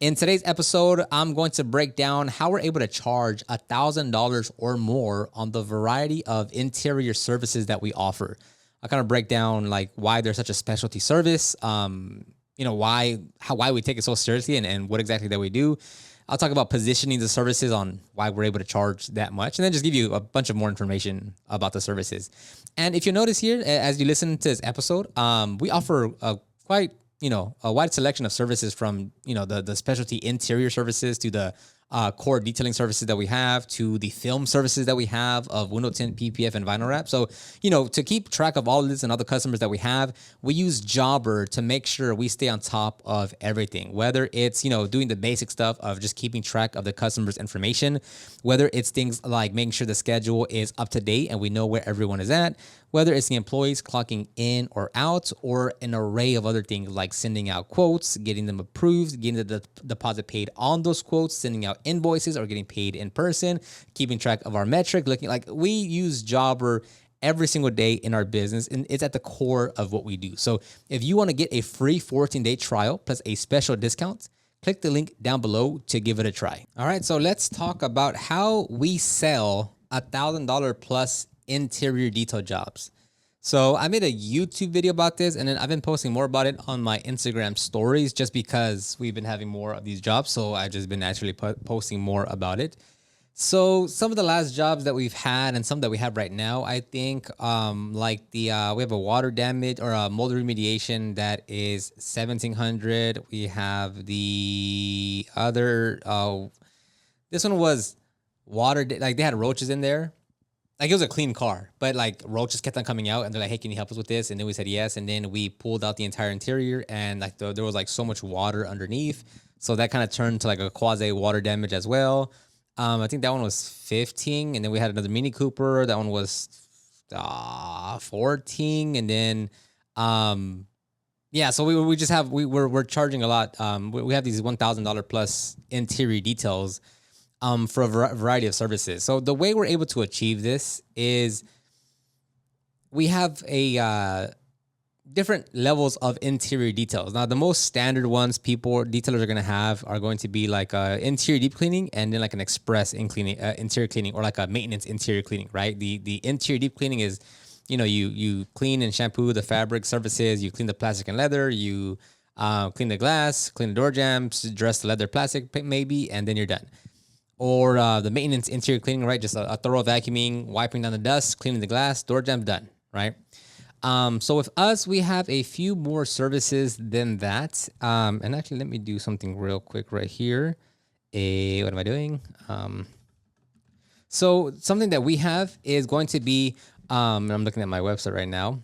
In today's episode, I'm going to break down how we're able to charge $1,000 or more on the variety of interior services that we offer. I kind of break down like why there's such a specialty service, why we take it so seriously and what exactly that we do. I'll talk about positioning the services on why we're able to charge that much, and then just give you a bunch of more information about the services. And if you notice here, as you listen to this episode, we offer a wide selection of services from, the specialty interior services to the core detailing services that we have to the film services that we have of window tint, PPF, and vinyl wrap. So, to keep track of all of this and other customers that we have, we use Jobber to make sure we stay on top of everything, whether it's, doing the basic stuff of just keeping track of the customer's information, whether it's things like making sure the schedule is up to date and we know where everyone is at, whether it's the employees clocking in or out, or an array of other things like sending out quotes, getting them approved, getting the deposit paid on those quotes, sending out invoices or getting paid in person, keeping track of our metric, looking like we use Jobber every single day in our business, and it's at the core of what we do. So if you want to get a free 14-day trial plus a special discount, click the link down below to give it a try. All right, so let's talk about how we sell $1,000 plus interior detail jobs. So I made a YouTube video about this, and then I've been posting more about it on my Instagram stories just because we've been having more of these jobs. So I've just been actually posting more about it. So some of the last jobs that we've had and some that we have right now, I think we have a water damage or a mold remediation that is 1,700. We have the other, this one was water, like they had roaches in there. Like it was a clean car, but like roaches kept on coming out and they're like, hey, can you help us with this? And then we said yes. And then we pulled out the entire interior and like there was like so much water underneath. So that kind of turned to like a quasi water damage as well. I think that one was 15. And then we had another Mini Cooper. That one was 14. And then, so we're charging a lot. We have these $1,000 plus interior details for a variety of services. So the way we're able to achieve this is we have a different levels of interior details. Now, the most standard ones detailers are going to have are going to be like interior deep cleaning and then like an express interior cleaning or like a maintenance interior cleaning, right? The interior deep cleaning is, you clean and shampoo the fabric surfaces, you clean the plastic and leather, you clean the glass, clean the door jambs, dress the leather plastic maybe, and then you're done. Or the maintenance interior cleaning, right? Just a thorough vacuuming, wiping down the dust, cleaning the glass, door jam, done, right? So with us, we have a few more services than that. And actually, let me do something real quick right here. What am I doing? So something that we have is going to be, and I'm looking at my website right now.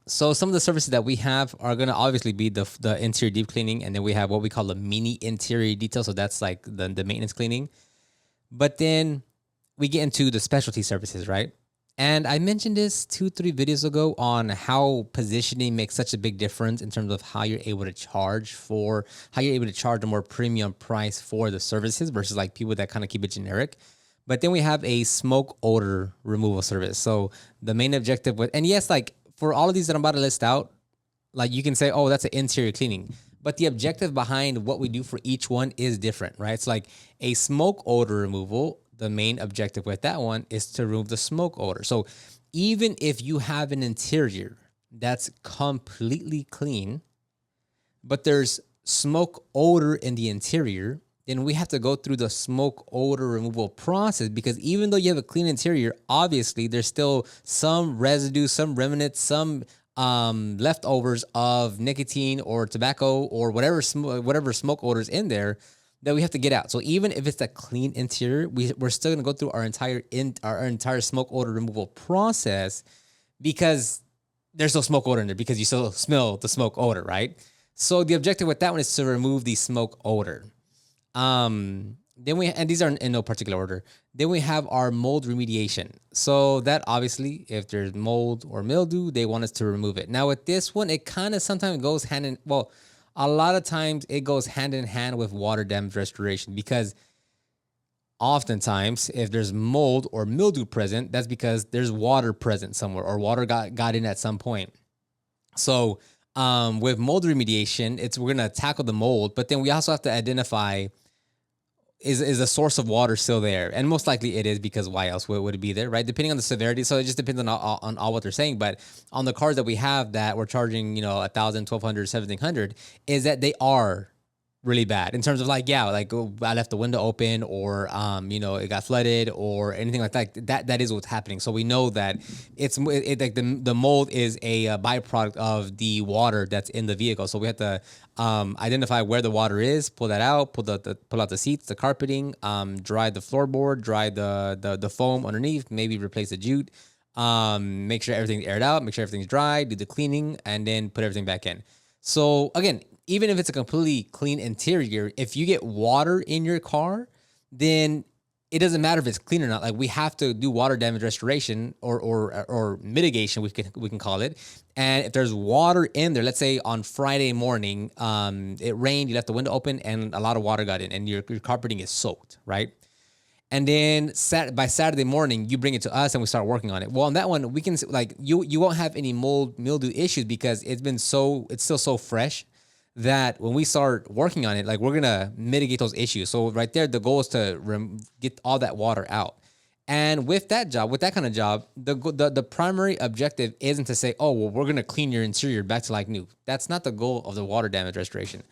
So some of the services that we have are going to obviously be the interior deep cleaning. And then we have what we call the mini interior detail. So that's like the maintenance cleaning. But then we get into the specialty services, right? And I mentioned this 2-3 videos ago on how positioning makes such a big difference in terms of how you're able to charge a more premium price for the services versus like people that kind of keep it generic. But then we have a smoke odor removal service. So the main objective and yes, like for all of these that I'm about to list out, like you can say, oh, that's an interior cleaning. But the objective behind what we do for each one is different, right? It's like a smoke odor removal. The main objective with that one is to remove the smoke odor. So even if you have an interior that's completely clean, but there's smoke odor in the interior, then we have to go through the smoke odor removal process because even though you have a clean interior, obviously there's still some residue, some remnants, some leftovers of nicotine or tobacco or whatever smoke odors in there that we have to get out. So even if it's a clean interior, we're still going to go through our entire smoke odor removal process because there's no smoke odor in there because you still smell the smoke odor, right? So the objective with that one is to remove the smoke odor. And these are in no particular order. Then we have our mold remediation. So that obviously, if there's mold or mildew, they want us to remove it. Now with this one, it kind of sometimes goes a lot of times it goes hand in hand with water damage restoration because oftentimes if there's mold or mildew present, that's because there's water present somewhere or water got in at some point. So With mold remediation, we're gonna tackle the mold, but then we also have to identify is the source of water still there, and most likely it is, because why else would it be there, right? Depending on the severity, so it just depends on all what they're saying. But on the cars that we have that we're charging, 1,000, 1,200, 1,700, is that they are really bad in terms of like, yeah, like, oh, I left the window open, or it got flooded or anything like that. That is what's happening. So we know that like the mold is a byproduct of the water that's in the vehicle. So we have to identify where the water is, pull that out, pull out the seats, the carpeting, dry the floorboard, dry the foam underneath, maybe replace the jute, make sure everything's aired out, make sure everything's dry, do the cleaning, and then put everything back in. So again, even if it's a completely clean interior, if you get water in your car, then it doesn't matter if it's clean or not. Like, we have to do water damage restoration or mitigation, we can call it. And if there's water in there, let's say on Friday morning, it rained, you left the window open, and a lot of water got in, and your carpeting is soaked, right? And then by Saturday morning, you bring it to us and we start working on it. Well, on that one, we can, like, you won't have any mold mildew issues because it's still so fresh that when we start working on it, like, we're gonna mitigate those issues. So right there, the goal is to get all that water out. And with that kind of job, the primary objective isn't to say, oh, well, we're gonna clean your interior back to like new. That's not the goal of the water damage restoration.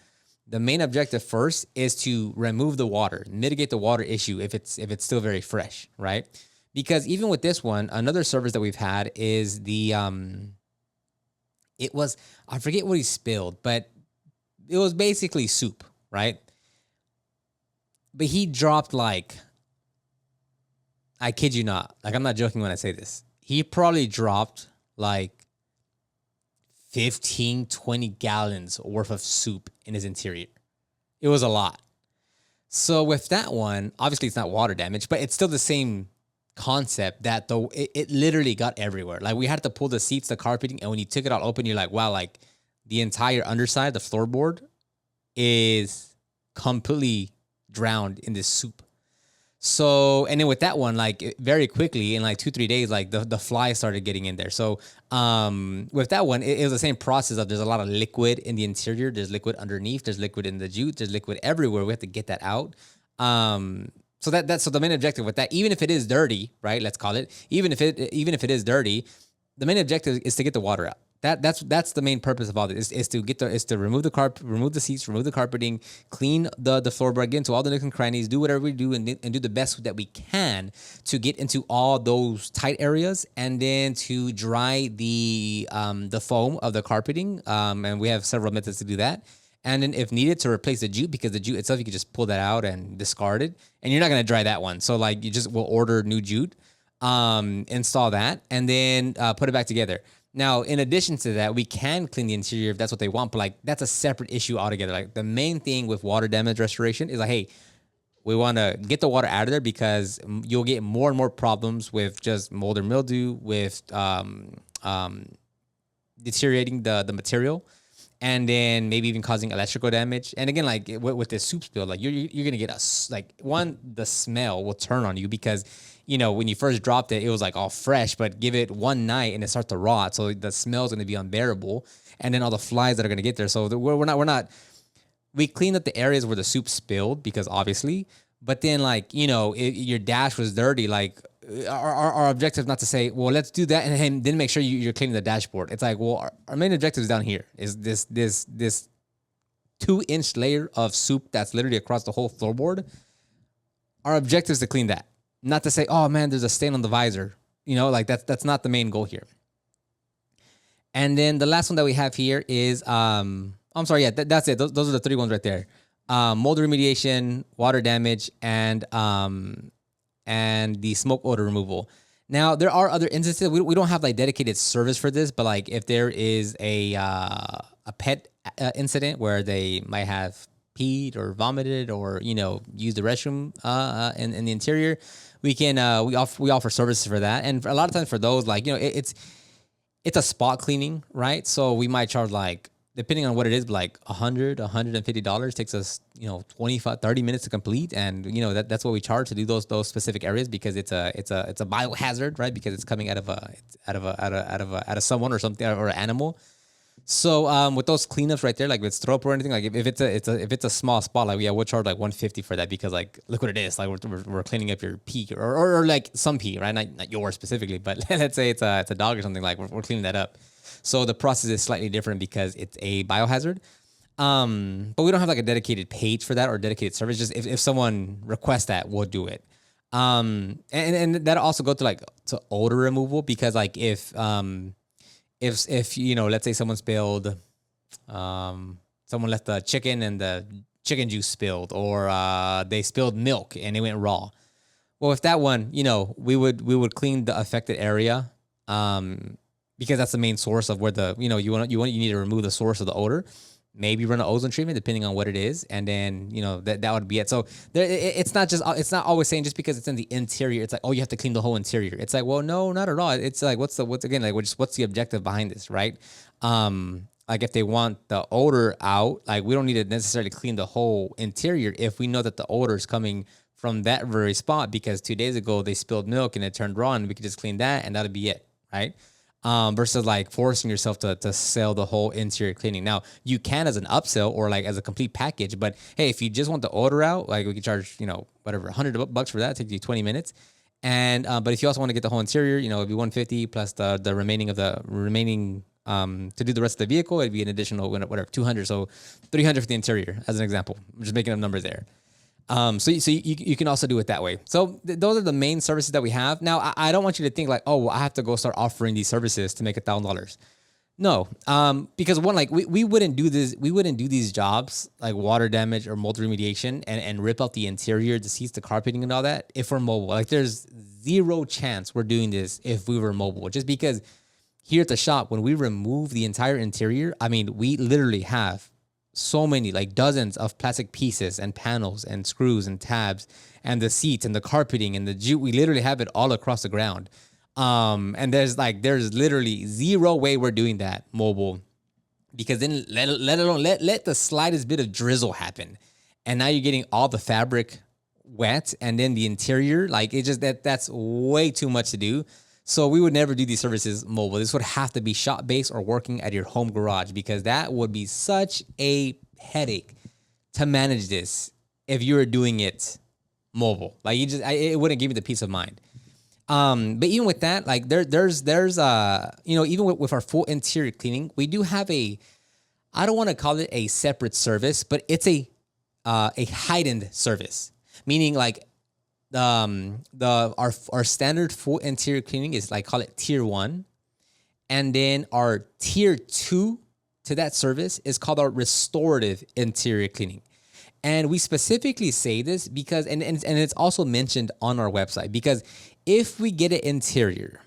The main objective first is to remove the water, mitigate the water issue if it's still very fresh, right? Because even with this one, another service that we've had is it was, I forget what he spilled, but it was basically soup, right? But he dropped, like, I kid you not, like, I'm not joking when I say this, he probably dropped like 15, 20 gallons worth of soup in his interior. It was a lot. So with that one, obviously it's not water damage, but it's still the same concept that it literally got everywhere. Like, we had to pull the seats, the carpeting, and when you took it all open, you're like, wow, like, the entire underside, the floorboard, is completely drowned in this soup. So, and then with that one, like, very quickly in like 2-3 days, like the flies started getting in there. So, with that one, it was the same process of, there's a lot of liquid in the interior. There's liquid underneath. There's liquid in the jute. There's liquid everywhere. We have to get that out. So that's the main objective with that. Even if it is dirty, right? Let's call it. Even if it is dirty, the main objective is to get the water out. That's the main purpose of all this is to remove the seats, remove the carpeting, clean the floorboard, get into all the nooks and crannies, do whatever we do, and do the best that we can to get into all those tight areas, and then to dry the foam of the carpeting. And we have several methods to do that. And then if needed, to replace the jute, because the jute itself, you can just pull that out and discard it, and you're not gonna dry that one. So like, we'll order new jute, install that, and then put it back together. Now, in addition to that, we can clean the interior if that's what they want, but like, that's a separate issue altogether. Like, the main thing with water damage restoration is like, hey, we want to get the water out of there, because you'll get more and more problems with just mold or mildew, with deteriorating the material, and then maybe even causing electrical damage. And again, like with this soup spill, like you're gonna get the smell will turn on you, because when you first dropped it, it was like all fresh, but give it one night and it starts to rot. So the smell is going to be unbearable. And then all the flies that are going to get there. So we cleaned up the areas where the soup spilled, because obviously, but then like, your dash was dirty. Like, our objective is not to say, well, let's do that, and then make sure you're cleaning the dashboard. It's like, well, our main objective is down here, is this 2-inch layer of soup that's literally across the whole floorboard. Our objective is to clean that. Not to say, oh man, there's a stain on the visor. Like, that's not the main goal here. And then the last one that we have here is, I'm sorry, yeah, that's it. Those are the 3 ones right there. Mold remediation, water damage, and the smoke odor removal. Now, there are other instances. We don't have like dedicated service for this, but like, if there is a pet incident where they might have peed or vomited, or used the restroom in the interior, we offer services for that. And a lot of times for those, like, it's a spot cleaning, right? So we might charge, like, depending on what it is, like $100-$150. Takes us 25-30 minutes to complete, and that's what we charge to do those specific areas, because it's a biohazard, right? Because it's coming out of someone or something, or an animal. So with those cleanups right there, like with strobe or anything, like if it's a small spot, like yeah, we'll charge like 150 for that because like look what it is, like we're cleaning up your pee or like some pee, right? Not yours specifically, but let's say it's a dog or something, like we're cleaning that up. So the process is slightly different because it's a biohazard. But we don't have like a dedicated page for that or dedicated service. Just if someone requests that, we'll do it. And that'll also go to like to odor removal because like if you know, let's say someone spilled, someone left the chicken and the chicken juice spilled, or they spilled milk and it went raw. Well, if that one, you know, we would clean the affected area, because that's the main source of where the, you know, you need to remove the source of the odor. Maybe run an ozone treatment depending on what it is, and then you know that would be it. So it's not always saying just because it's in the interior, it's like, oh, you have to clean the whole interior. It's like, well, no, not at all. It's like what's again, like what's the objective behind this, right? Like if they want the odor out, like we don't need to necessarily clean the whole interior if we know that the odor is coming from that very spot because 2 days ago they spilled milk and it turned raw, and we could just clean that and that'll be it, right? Versus like forcing yourself to sell the whole interior cleaning. Now you can as an upsell or like as a complete package, but hey, if you just want the odor out, like we can charge, you know, whatever, $100 for that. Take you 20 minutes. And, but if you also want to get the whole interior, you know, it'd be 150 plus the remaining to do the rest of the vehicle, it'd be an additional, whatever, 200. So 300 for the interior as an example. I'm just making up numbers there. So you can also do it that way. So those are the main services that we have. Now, I don't want you to think like, oh, well, I have to go start offering these services to make $1,000. No, because one, like we wouldn't do this. We wouldn't do these jobs like water damage or mold remediation and rip out the interior, the seats, the carpeting and all that if we're mobile. Like there's zero chance we're doing this if we were mobile, just because here at the shop, when we remove the entire interior, I mean, we literally have so many, like dozens of plastic pieces and panels and screws and tabs and the seats and the carpeting and we literally have it all across the ground. And there's literally zero way we're doing that mobile, because then let the slightest bit of drizzle happen. And now you're getting all the fabric wet and then the interior, like it just, that's way too much to do. So we would never do these services mobile. This would have to be shop-based or working at your home garage, because that would be such a headache to manage this if you were doing it mobile. Like it wouldn't give you the peace of mind. But even with that, like there's you know, even with our full interior cleaning, we do have I don't want to call it a separate service, but it's a heightened service, meaning like our standard full interior cleaning is like, call it tier 1, and then our tier 2 to that service is called our restorative interior cleaning. And we specifically say this because and it's also mentioned on our website, because if we get an interior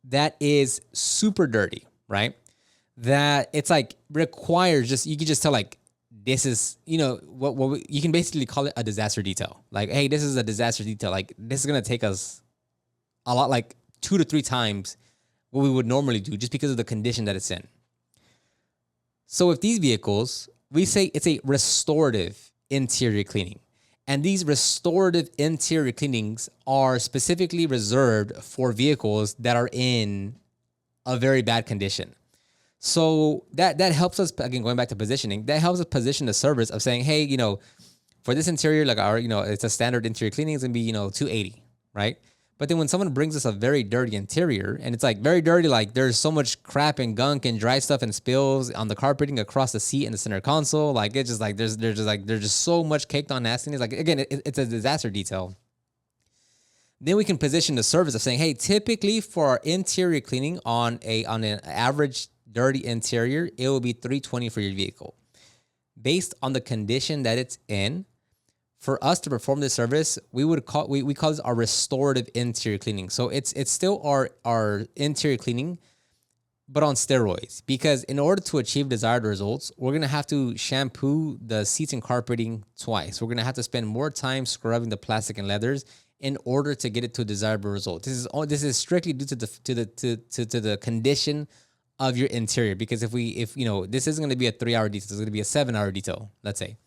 that is super dirty, right, that it's like requires just, you can just tell like, this is, you know, you can basically call it a disaster detail. Like, hey, this is a disaster detail. Like, this is going to take us a lot, like 2 to 3 times what we would normally do, just because of the condition that it's in. So with these vehicles, we say it's a restorative interior cleaning. And these restorative interior cleanings are specifically reserved for vehicles that are in a very bad condition. So that helps us, again, going back to positioning, that helps us position the service of saying, hey, you know, for this interior, like our, you know, it's a standard interior cleaning, it's gonna be, you know, $280, right? But then when someone brings us a very dirty interior, and it's like very dirty, like there's so much crap and gunk and dry stuff and spills on the carpeting across the seat and the center console, like it's just like there's just so much caked on nastiness. Like again, it's a disaster detail. Then we can position the service of saying, hey, typically for our interior cleaning on an average dirty interior, it will be $320 for your vehicle. Based on the condition that it's in, for us to perform this service, we call this our restorative interior cleaning. So it's still our interior cleaning, but on steroids. Because in order to achieve desired results, we're gonna have to shampoo the seats and carpeting twice. We're gonna have to spend more time scrubbing the plastic and leathers in order to get it to a desirable result. This is strictly due to the condition of your interior. Because if you know, this isn't going to be a 3-hour detail, it's going to be a 7-hour detail, let's say.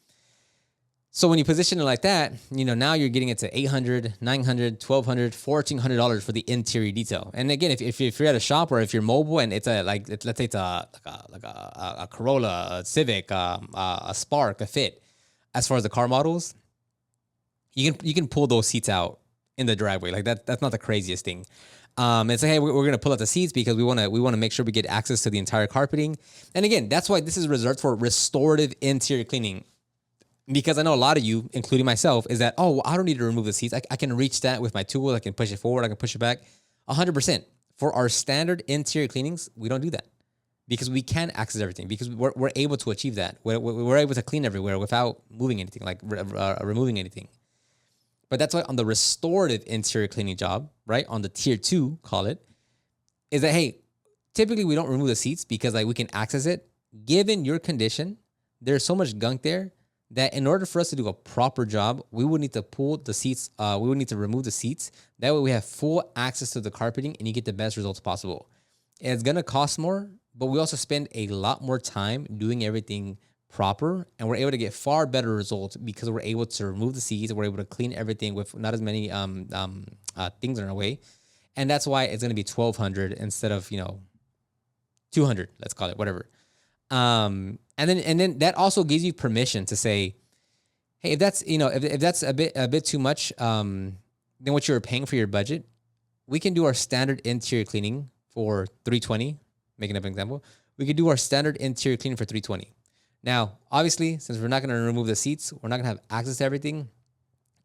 So when you position it like that, now you're getting it to $800, $900, $1,200, $1,400 for the interior detail. And again, if you're at a shop or if you're mobile and it's let's say it's a Corolla, a Civic, a Spark, a Fit, as far as the car models, you can pull those seats out in the driveway. Like that's not the craziest thing. And say, hey, we're gonna pull out the seats because we wanna make sure we get access to the entire carpeting. And again, that's why this is reserved for restorative interior cleaning. Because I know a lot of you, including myself, is that, oh, I don't need to remove the seats. I can reach that with my tool. I can push it forward. I can push it back. 100%. For our standard interior cleanings, we don't do that because we can access everything because we're able to achieve that. We're able to clean everywhere without moving anything, like removing anything. But that's why on the restorative interior cleaning job, right, on the tier 2, call it, is that, hey, typically we don't remove the seats because like we can access it. Given your condition, there's so much gunk there that in order for us to do a proper job, we would need to pull the seats. We would need to remove the seats. That way we have full access to the carpeting and you get the best results possible. It's going to cost more, but we also spend a lot more time doing everything proper and we're able to get far better results because we're able to remove the seats. We're able to clean everything with not as many things in our way. And that's why it's going to be $1,200 instead of, $200, let's call it, whatever. And then that also gives you permission to say, hey, if that's, if that's a bit too much, than what you're paying for your budget, we can do our standard interior cleaning for $320, making up an example. We could do our standard interior cleaning for $320. Now, obviously, since we're not going to remove the seats, we're not going to have access to everything.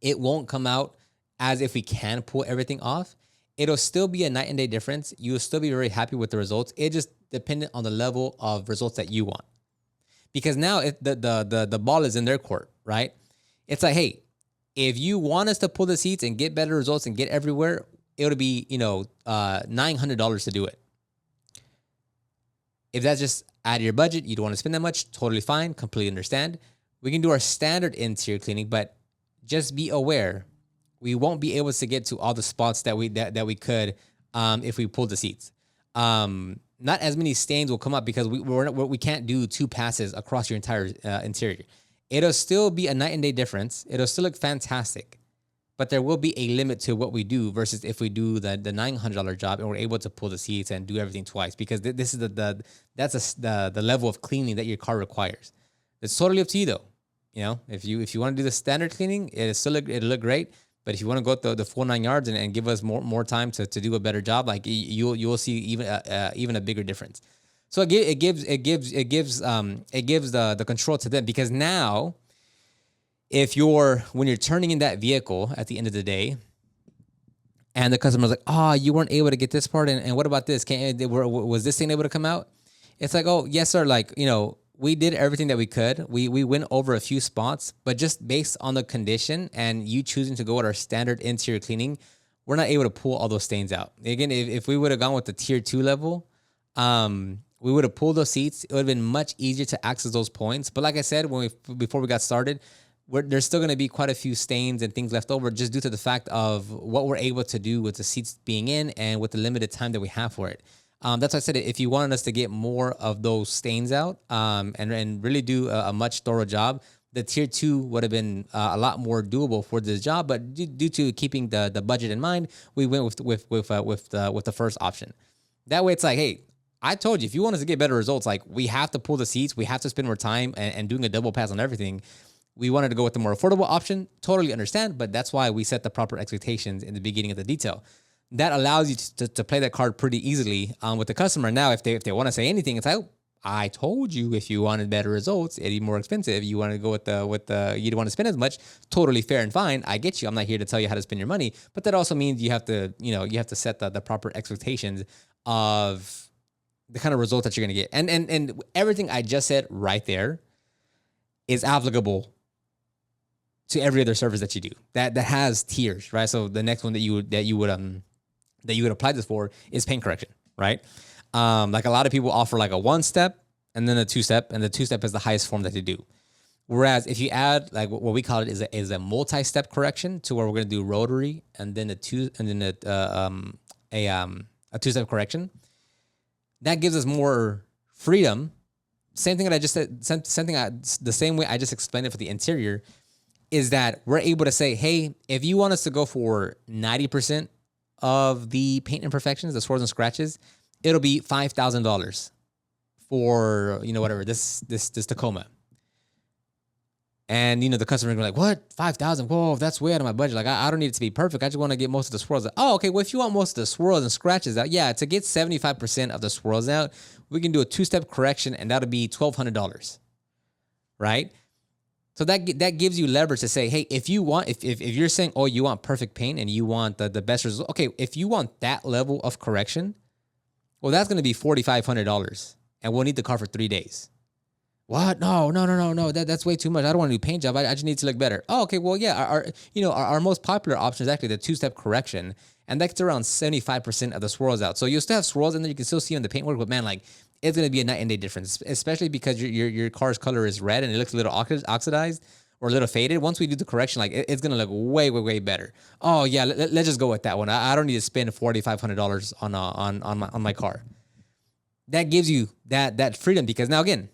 It won't come out as if we can pull everything off. It'll still be a night and day difference. You will still be very happy with the results. It just dependent on the level of results that you want. Because now the ball is in their court, right? It's like, hey, if you want us to pull the seats and get better results and get everywhere, it'll be, $900 to do it. If that's just out of your budget, you don't want to spend that much, totally fine, completely understand. We can do our standard interior cleaning, but just be aware, we won't be able to get to all the spots that we could if we pulled the seats. Not as many stains will come up because we can't do 2 passes across your entire interior. It'll still be a night and day difference. It'll still look fantastic, but there will be a limit to what we do versus if we do the $900 job and we're able to pull the seats and do everything twice because this is the level of cleaning that your car requires. It's totally up to you though. If you want to do the standard cleaning, it'll look great. But if you want to go the full 9 yards and give us more time to do a better job, like you'll see even a bigger difference. So it gives the control to them because now, when you're turning in that vehicle at the end of the day, and the customer's like, oh, you weren't able to get this part, and what about this? Was this thing able to come out? It's like, oh yes, sir. Like we did everything that we could. We went over a few spots, but just based on the condition and you choosing to go with our standard interior cleaning, we're not able to pull all those stains out. Again, if we would have gone with the tier 2 level, we would have pulled those seats. It would have been much easier to access those points. But like I said, before we got started, there's still going to be quite a few stains and things left over just due to the fact of what we're able to do with the seats being in and with the limited time that we have for it. That's why I said if you wanted us to get more of those stains out and really do a much thorough job, the tier 2 would have been a lot more doable for this job. But due to keeping the budget in mind, we went with the first option. That way, it's like, hey, I told you, if you want us to get better results, like we have to pull the seats, we have to spend more time and doing a double pass on everything. We wanted to go with the more affordable option. Totally understand, but that's why we set the proper expectations in the beginning of the detail. That allows you to play that card pretty easily with the customer. Now, if they want to say anything, it's like, oh, I told you if you wanted better results, it'd be more expensive. You want to go with the you don't want to spend as much. Totally fair and fine. I get you. I'm not here to tell you how to spend your money, but that also means you have to set the proper expectations of the kind of results that you're going to get. And everything I just said right there is applicable to every other service that you do that has tiers, right? So the next one that you would apply this for is paint correction, right? Like a lot of people offer like a 1-step and then a 2-step, and the 2-step is the highest form that they do. Whereas if you add like what we call it is a multi-step correction to where we're going to do rotary and then a 2-step correction, that gives us more freedom. Same thing that I just said. The same way I just explained it for the interior. is that we're able to say, hey, if you want us to go for 90% of the paint imperfections, the swirls and scratches, it'll be $5,000 for, whatever, this Tacoma. And, the customer will be like, what? 5,000? Whoa, that's way out of my budget. Like, I don't need it to be perfect. I just want to get most of the swirls out. Oh, okay. Well, if you want most of the swirls and scratches out, yeah, to get 75% of the swirls out, we can do a 2-step correction, and that'll be $1,200, right? So that gives you leverage to say, hey, if you want, if you're saying, oh, you want perfect paint and you want the best result, okay, if you want that level of correction, well, that's going to be $4,500, and we'll need the car for 3 days. What? No. That's way too much. I don't want to do paint job. I just need to look better. Oh, okay. Well, yeah. Our most popular option is actually the 2-step correction, and that gets around 75% of the swirls out. So you'll still have swirls in there. You can still see in the paintwork, but man, like it's going to be a night and day difference, especially because your car's color is red and it looks a little oxidized or a little faded. Once we do the correction, like it's going to look way better. Oh yeah, let's just go with that one. I don't need to spend $4,500 on my car. That gives you that freedom, because now again,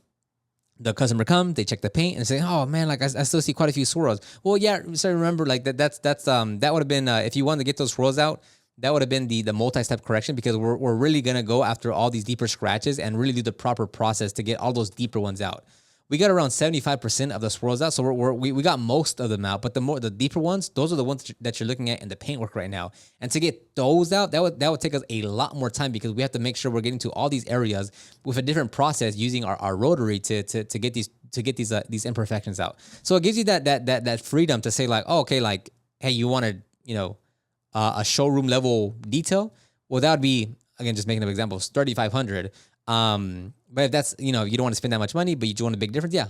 the customer comes, they check the paint and say, oh man, like I still see quite a few swirls. Well, yeah, so remember, like that would have been, if you wanted to get those swirls out, that would have been the multi-step correction, because we're really going to go after all these deeper scratches and really do the proper process to get all those deeper ones out. We got around 75% of the swirls out, so we got most of them out. But the deeper ones, those are the ones that you're looking at in the paintwork right now. And to get those out, that would take us a lot more time, because we have to make sure we're getting to all these areas with a different process using our rotary to get these imperfections out. So it gives you that freedom to say like, oh, okay, like, hey, you wanted a showroom level detail. Well, that would be, again, just making an example, $3,500. But if that's, you don't want to spend that much money, but you do want a big difference, yeah,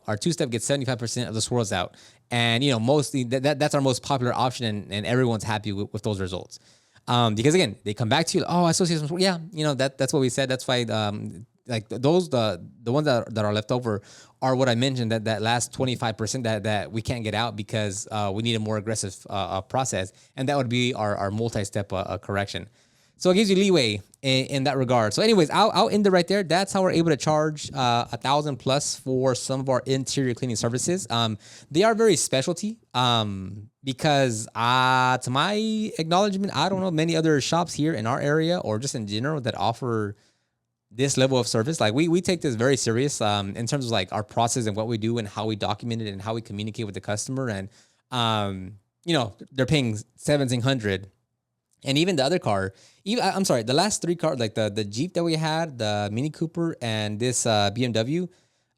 our 2-step gets 75% of the swirls out. And, mostly that's our most popular option, and everyone's happy with those results. Because again, they come back to you, oh, I associate some swirls. Yeah, that's what we said. That's why, like those, the ones that are left over are what I mentioned, that last 25% that we can't get out because we need a more aggressive process. And that would be our multi-step correction. So it gives you leeway in that regard. So anyways, I'll end it right there. That's how we're able to charge $1,000 plus for some of our interior cleaning services. They are very specialty because to my acknowledgement, I don't know many other shops here in our area or just in general that offer this level of service. Like we take this very serious in terms of like our process and what we do and how we document it and how we communicate with the customer. And they're paying $1,700. And even the other car, the last 3 cars, like the Jeep that we had, the Mini Cooper, and this BMW,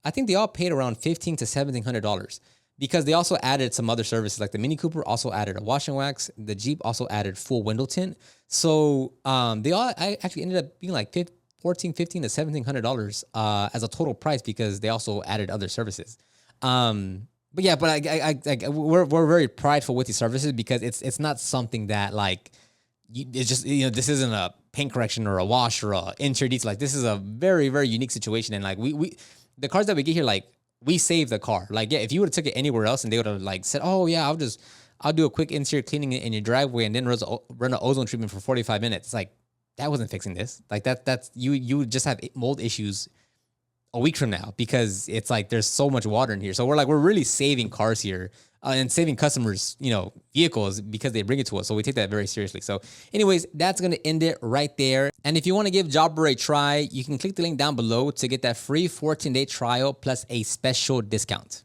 I think they all paid around $1,500 to $1,700, because they also added some other services. Like the Mini Cooper also added a wash and wax. The Jeep also added full window tint. So they all actually ended up being like $1,400 to $1,700 as a total price, because they also added other services. But yeah, but we're very prideful with these services, because it's not something that like. It's just, this isn't a paint correction or a wash or a interior detail. Like this is a very, very unique situation. And like we the cars that we get here, like we save the car. Like, yeah, if you would have took it anywhere else and they would have like said, oh yeah, I'll do a quick interior cleaning in your driveway and then run an ozone treatment for 45 minutes. It's like, that wasn't fixing this. Like that's you would just have mold issues a week from now, because it's like there's so much water in here. So we're really saving cars here and saving customers, vehicles, because they bring it to us. So we take that very seriously. So anyways, that's going to end it right there. And if you want to give Jobber a try, you can click the link down below to get that free 14-day trial plus a special discount.